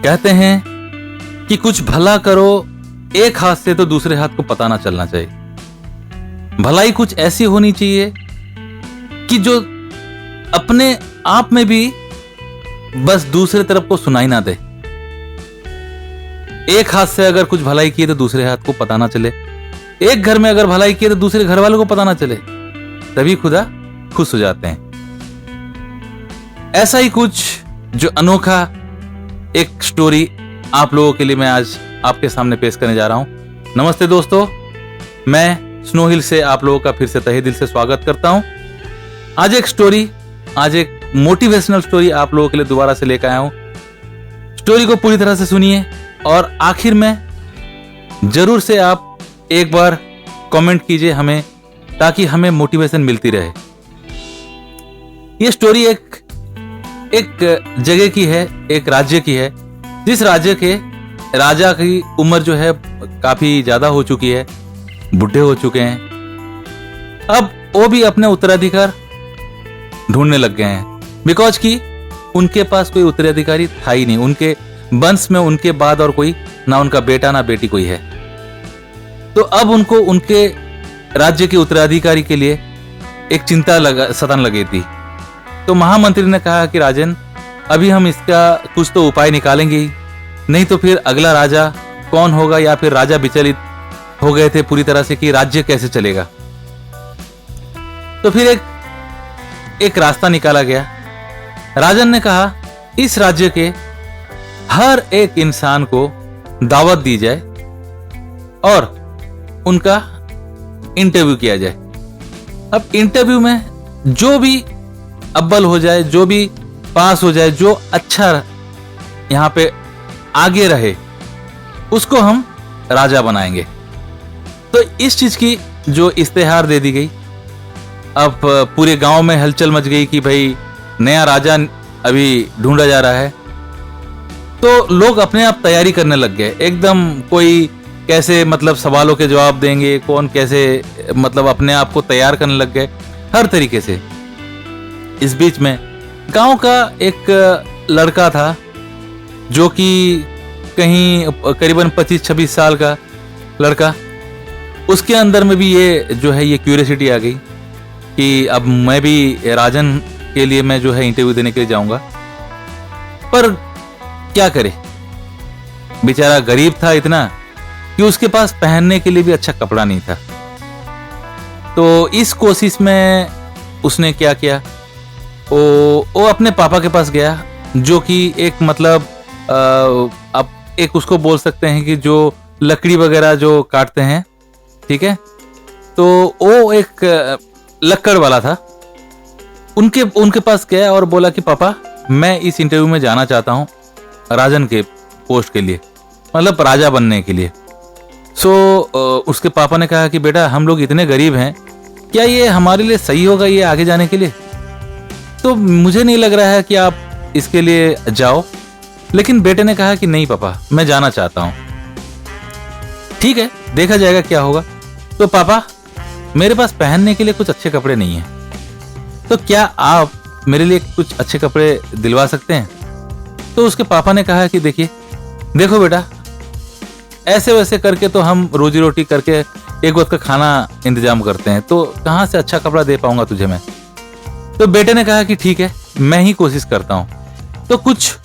कहते हैं कि कुछ भला करो एक हाथ से तो दूसरे हाथ को पता ना चलना चाहिए। भलाई कुछ ऐसी होनी चाहिए कि जो अपने आप में भी बस दूसरे तरफ को सुनाई ना दे। एक हाथ से अगर कुछ भलाई किए तो दूसरे हाथ को पता ना चले। एक घर में अगर भलाई किए तो दूसरे घर वालों को पता ना चले, तभी खुदा खुश हो जाते हैं। ऐसा ही कुछ जो अनोखा एक स्टोरी आप लोगों के लिए मैं आज आपके सामने पेश करने जा रहा हूं। नमस्ते दोस्तों, मैं स्नो हिल से आप लोगों का फिर से तहे दिल से स्वागत करता हूं। आज एक मोटिवेशनल स्टोरी आप लोगों के लिए दोबारा से लेकर आया हूं। स्टोरी को पूरी तरह से सुनिए और आखिर में जरूर से आप एक बार कमेंट कीजिए हमें, ताकि हमें मोटिवेशन मिलती रहे। यह स्टोरी एक जगह की है, एक राज्य की है, जिस राज्य के राजा की उम्र जो है काफी ज्यादा हो चुकी है, बुढ़े हो चुके हैं। अब वो भी अपने उत्तराधिकार ढूंढने लग गए हैं, बिकॉज कि उनके पास कोई उत्तराधिकारी था ही नहीं। उनके वंश में उनके बाद और कोई ना उनका बेटा ना बेटी कोई है। तो अब उनको उनके राज्य के उत्तराधिकारी के लिए एक चिंता सताने लगी थी। तो महामंत्री ने कहा कि राजन, अभी हम इसका कुछ तो उपाय निकालेंगे ही, नहीं तो फिर अगला राजा कौन होगा, या फिर राजा विचलित हो गए थे पूरी तरह से कि राज्य कैसे चलेगा। तो फिर एक रास्ता निकाला गया। राजन ने कहा इस राज्य के हर एक इंसान को दावत दी जाए और उनका इंटरव्यू किया जाए। अब इंटरव्यू में जो भी अव्वल हो जाए, जो भी पास हो जाए, जो अच्छा यहां पे आगे रहे, उसको हम राजा बनाएंगे। तो इस चीज की जो इश्तेहार दे दी गई, अब पूरे गांव में हलचल मच गई कि भाई नया राजा अभी ढूंढा जा रहा है। तो लोग अपने आप तैयारी करने लग गए एकदम। कोई कैसे मतलब सवालों के जवाब देंगे, कौन कैसे मतलब अपने आप को तैयार करने लग गए हर तरीके से। इस बीच में गांव का एक लड़का था जो कि कहीं करीबन 25-26 साल का लड़का, उसके अंदर में भी ये जो है ये क्यूरियोसिटी आ गई कि अब मैं भी राजन के लिए मैं जो है इंटरव्यू देने के लिए जाऊंगा। पर क्या करे, बेचारा गरीब था इतना कि उसके पास पहनने के लिए भी अच्छा कपड़ा नहीं था। तो इस कोशिश में उसने क्या किया, वो अपने पापा के पास गया, जो कि एक मतलब अब एक उसको बोल सकते हैं कि जो लकड़ी वगैरह जो काटते हैं, ठीक है। तो वो एक लक्कड़ वाला था। उनके पास गया और बोला कि पापा, मैं इस इंटरव्यू में जाना चाहता हूं राजन के पोस्ट के लिए, मतलब राजा बनने के लिए। उसके पापा ने कहा कि बेटा, हम लोग इतने गरीब हैं, क्या ये हमारे लिए सही होगा ये आगे जाने के लिए? तो मुझे नहीं लग रहा है कि आप इसके लिए जाओ। लेकिन बेटे ने कहा कि नहीं पापा, मैं जाना चाहता हूं। ठीक है, देखा जाएगा क्या होगा। तो पापा, मेरे पास पहनने के लिए कुछ अच्छे कपड़े नहीं है, तो क्या आप मेरे लिए कुछ अच्छे कपड़े दिलवा सकते हैं? तो उसके पापा ने कहा कि देखो बेटा, ऐसे वैसे करके तो हम रोजी रोटी करके एक वक्त का खाना इंतजाम करते हैं, तो कहां से अच्छा कपड़ा दे पाऊंगा तुझे मैं। तो बेटे ने कहा कि ठीक है, मैं ही कोशिश करता हूं। तो कुछ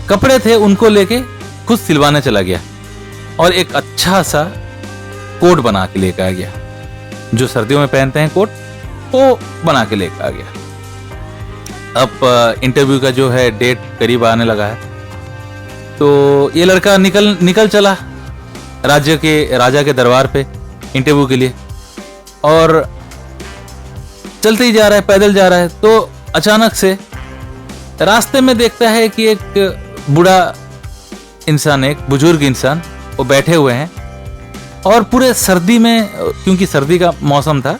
कपड़े थे, उनको लेके खुद सिलवाने चला गया और एक अच्छा सा कोट बना के लेकर आ गया, जो सर्दियों में पहनते हैं कोट, वो बना के लेकर आ गया। अब इंटरव्यू का जो है डेट करीब आने लगा है। तो ये लड़का निकल चला राजा के दरबार पे इंटरव्यू के लिए, और चलते ही जा रहा है, पैदल जा रहा है। तो अचानक से रास्ते में देखता है कि एक बूढ़ा इंसान, एक बुजुर्ग इंसान, वो बैठे हुए हैं और पूरे सर्दी में, क्योंकि सर्दी का मौसम था,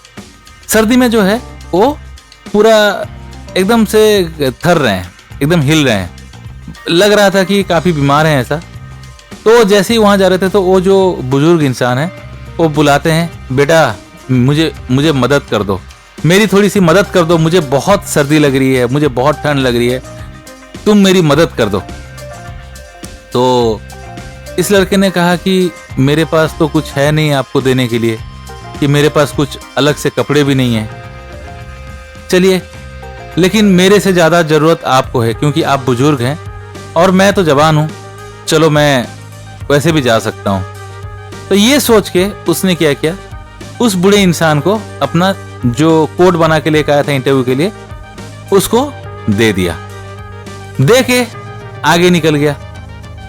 सर्दी में जो है वो पूरा एकदम से थर रहे हैं, एकदम हिल रहे हैं। लग रहा था कि काफी बीमार हैं ऐसा। तो जैसे ही वहां जा रहे थे, तो वो जो बुजुर्ग इंसान है वो बुलाते हैं, बेटा मुझे मदद कर दो, मेरी थोड़ी सी मदद कर दो, मुझे बहुत सर्दी लग रही है, मुझे बहुत ठंड लग रही है, तुम मेरी मदद कर दो। तो इस लड़के ने कहा कि मेरे पास तो कुछ है नहीं आपको देने के लिए, कि मेरे पास कुछ अलग से कपड़े भी नहीं है। चलिए, लेकिन मेरे से ज्यादा जरूरत आपको है क्योंकि आप बुजुर्ग हैं और मैं तो जवान हूं। चलो, मैं वैसे भी जा सकता हूं। तो ये सोच के उसने क्या किया, उस बूढ़े इंसान को अपना जो कोट बना के लेकर आया था इंटरव्यू के लिए, उसको दे दिया। दे के आगे निकल गया।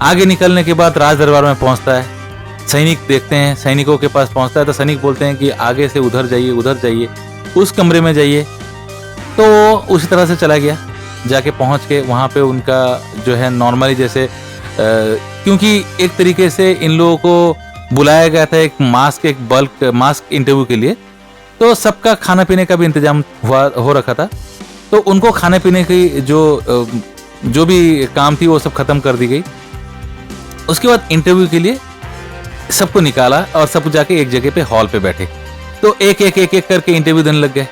आगे निकलने के बाद राज दरबार में पहुंचता है। सैनिक देखते हैं, सैनिकों के पास पहुंचता है तो सैनिक बोलते हैं कि आगे से उधर जाइए, उधर जाइए, उस कमरे में जाइए। तो वो उसी तरह से चला गया। जाके पहुंच के वहां पे उनका जो है नॉर्मली जैसे क्योंकि एक तरीके से इन लोगों को बुलाया गया था एक बल्क मास्क इंटरव्यू के लिए, तो सबका खाना पीने का भी इंतजाम हो रखा था। तो उनको खाने पीने की जो भी काम थी वो सब खत्म कर दी गई। उसके बाद इंटरव्यू के लिए सबको निकाला और सब जाके एक जगह पे हॉल पे बैठे। तो एक करके इंटरव्यू देने लग गए।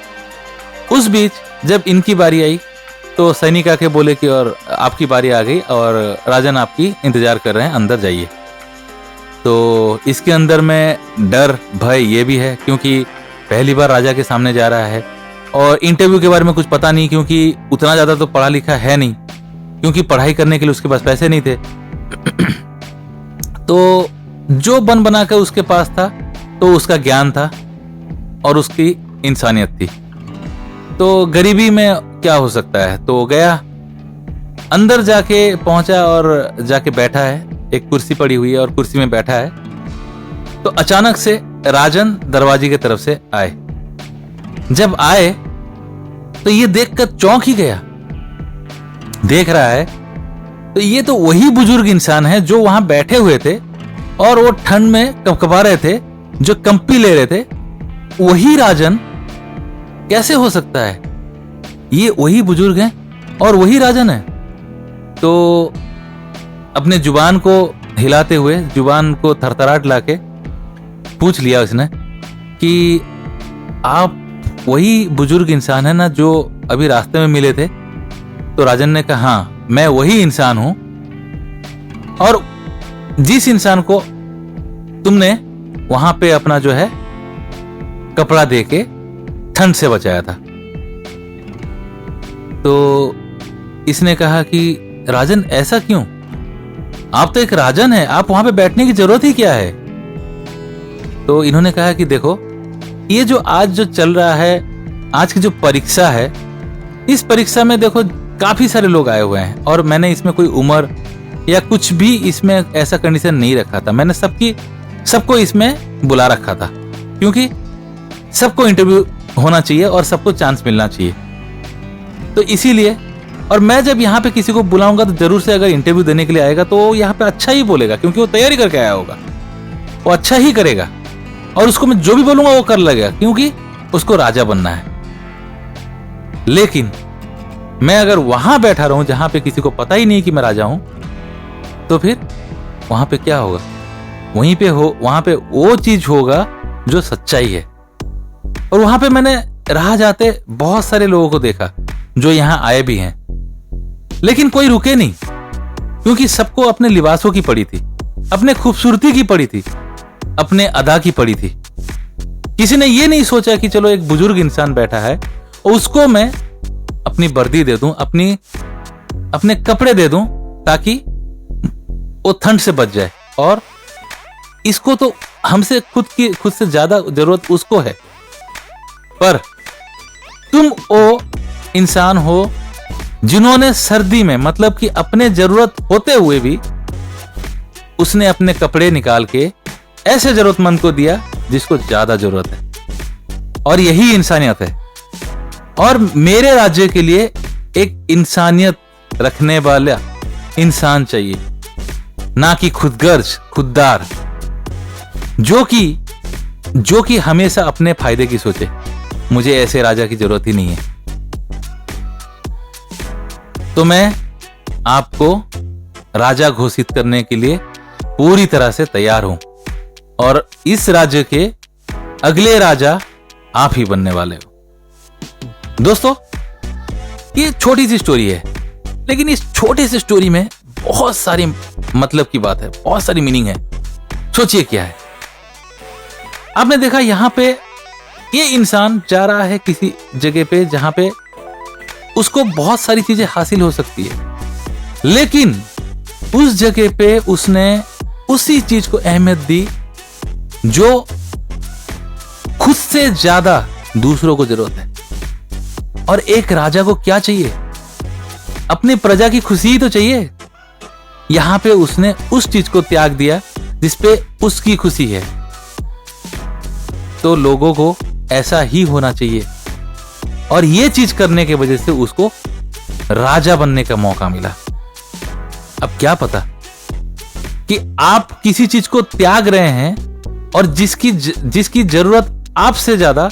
उस बीच जब इनकी बारी आई तो सैनिक आके बोले कि और आपकी बारी आ गई और राजन आपकी इंतजार कर रहे हैं, अंदर जाइए। तो इसके अंदर में डर भय ये भी है क्योंकि पहली बार राजा के सामने जा रहा है और इंटरव्यू के बारे में कुछ पता नहीं, क्योंकि उतना ज्यादा तो पढ़ा लिखा है नहीं, क्योंकि पढ़ाई करने के लिए उसके पास पैसे नहीं थे। तो जो बना कर उसके पास था तो उसका ज्ञान था और उसकी इंसानियत थी। तो गरीबी में क्या हो सकता है। तो गया अंदर, जाके पहुंचा और जाके बैठा है। एक कुर्सी पड़ी हुई है और कुर्सी में बैठा है। तो अचानक से राजन दरवाजे की तरफ से आए। जब आए तो ये देखकर चौंक ही गया। देख रहा है तो ये तो वही बुजुर्ग इंसान है जो वहां बैठे हुए थे और वो ठंड में कपकपा रहे थे, जो कंपी ले रहे थे। वही राजन कैसे हो सकता है। ये वही बुजुर्ग हैं और वही राजन है। तो अपने जुबान को हिलाते हुए, जुबान को थरथराट लाके पूछ लिया उसने कि आप वही बुजुर्ग इंसान है ना जो अभी रास्ते में मिले थे। तो राजन ने कहा हाँ, मैं वही इंसान हूं और जिस इंसान को तुमने वहां पे अपना जो है कपड़ा देके ठंड से बचाया था। तो इसने कहा कि राजन ऐसा क्यों, आप तो एक राजन है, आप वहां पे बैठने की जरूरत ही क्या है। तो इन्होंने कहा कि देखो, ये जो आज जो चल रहा है, आज की जो परीक्षा है, इस परीक्षा में देखो काफी सारे लोग आए हुए हैं और मैंने इसमें कोई उम्र या कुछ भी इसमें ऐसा कंडीशन नहीं रखा था। मैंने सबको इसमें बुला रखा था क्योंकि सबको इंटरव्यू होना चाहिए और सबको चांस मिलना चाहिए। तो इसीलिए, और मैं जब यहाँ पे किसी को बुलाऊंगा तो जरूर से अगर इंटरव्यू देने के लिए आएगा तो वो यहाँ पे अच्छा ही बोलेगा क्योंकि वो तैयारी करके आया होगा, वो अच्छा ही करेगा और उसको मैं जो भी बोलूंगा वो कर लगेगा क्योंकि उसको राजा बनना है। लेकिन मैं अगर वहां बैठा रहूं जहां पे किसी को पता ही नहीं कि मैं राजा हूं, तो फिर वहां पे क्या होगा, वहां पे वो चीज होगा जो सच्चाई है। और वहां पे मैंने राह जाते बहुत सारे लोगों को देखा जो यहां आए भी हैं, लेकिन कोई रुके नहीं क्योंकि सबको अपने लिबासों की पड़ी थी, अपने खूबसूरती की पड़ी थी, अपने अदा की पड़ी थी। किसी ने ये नहीं सोचा कि चलो एक बुजुर्ग इंसान बैठा है और उसको मैं अपनी वर्दी दे दूं, अपने कपड़े दे दूं ताकि वो ठंड से बच जाए। और इसको तो हमसे खुद से ज्यादा जरूरत उसको है। पर तुम वो इंसान हो जिन्होंने सर्दी में, मतलब कि अपने जरूरत होते हुए भी उसने अपने कपड़े निकाल के ऐसे जरूरतमंद को दिया जिसको ज्यादा जरूरत है। और यही इंसानियत है। और मेरे राज्य के लिए एक इंसानियत रखने वाला इंसान चाहिए, ना कि खुदगर्ज, खुददार, जो कि हमेशा अपने फायदे की सोचे। मुझे ऐसे राजा की जरूरत ही नहीं है। तो मैं आपको राजा घोषित करने के लिए पूरी तरह से तैयार हूं और इस राज्य के अगले राजा आप ही बनने वाले हो। दोस्तों, ये छोटी सी स्टोरी है, लेकिन इस छोटी सी स्टोरी में बहुत सारी मतलब की बात है, बहुत सारी मीनिंग है। सोचिए क्या है। आपने देखा यहां पे ये इंसान जा रहा है किसी जगह पे जहां पे उसको बहुत सारी चीजें हासिल हो सकती है, लेकिन उस जगह पे उसने उसी चीज को अहमियत दी जो खुद से ज्यादा दूसरों को जरूरत है। और एक राजा को क्या चाहिए? अपनी प्रजा की खुशी ही तो चाहिए। यहां पे उसने उस चीज को त्याग दिया जिसपे उसकी खुशी है। तो लोगों को ऐसा ही होना चाहिए, और ये चीज करने की वजह से उसको राजा बनने का मौका मिला। अब क्या पता कि आप किसी चीज को त्याग रहे हैं और जिसकी जरूरत आपसे ज्यादा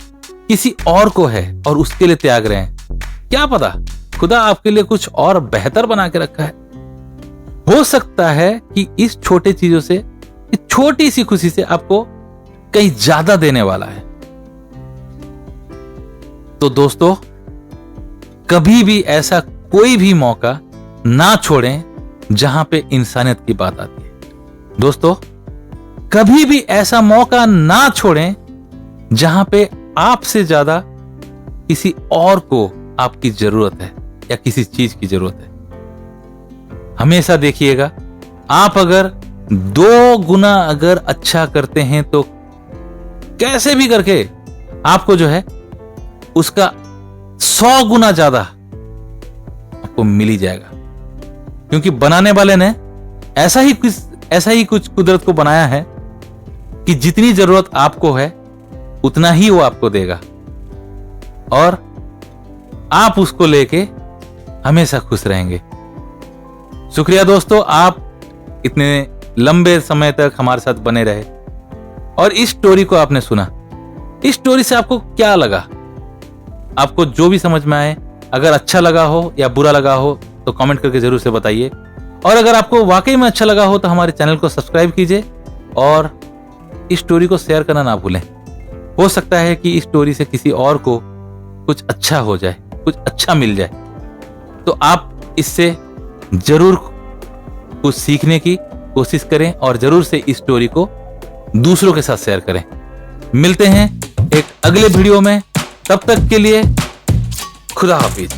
किसी और को है और उसके लिए त्याग रहे हैं। क्या पता खुदा आपके लिए कुछ और बेहतर बना के रखा है। हो सकता है कि इस छोटे चीजों से, इस छोटी सी खुशी से आपको कहीं ज्यादा देने वाला है। तो दोस्तों, कभी भी ऐसा कोई भी मौका ना छोड़ें जहां पे इंसानियत की बात आती है। दोस्तों, कभी भी ऐसा मौका ना छोड़ें जहां पे आपसे ज्यादा किसी और को आपकी जरूरत है या किसी चीज की जरूरत है। हमेशा देखिएगा, आप अगर 2 गुना अगर अच्छा करते हैं तो कैसे भी करके आपको जो है उसका 100 गुना ज्यादा आपको मिल ही जाएगा, क्योंकि बनाने वाले ने ऐसा ही कुछ कुदरत को बनाया है कि जितनी जरूरत आपको है उतना ही वो आपको देगा, और आप उसको लेके हमेशा खुश रहेंगे। शुक्रिया दोस्तों, आप इतने लंबे समय तक हमारे साथ बने रहे और इस स्टोरी को आपने सुना। इस स्टोरी से आपको क्या लगा? आपको जो भी समझ में आए, अगर अच्छा लगा हो या बुरा लगा हो तो कमेंट करके जरूर से बताइए। और अगर आपको वाकई में अच्छा लगा हो तो हमारे चैनल को सब्सक्राइब कीजिए और इस स्टोरी को शेयर करना ना भूलें। हो सकता है कि इस स्टोरी से किसी और को कुछ अच्छा हो जाए, कुछ अच्छा मिल जाए। तो आप इससे जरूर कुछ सीखने की कोशिश करें और जरूर से इस स्टोरी को दूसरों के साथ शेयर करें। मिलते हैं एक अगले वीडियो में, तब तक के लिए खुदा हाफिज।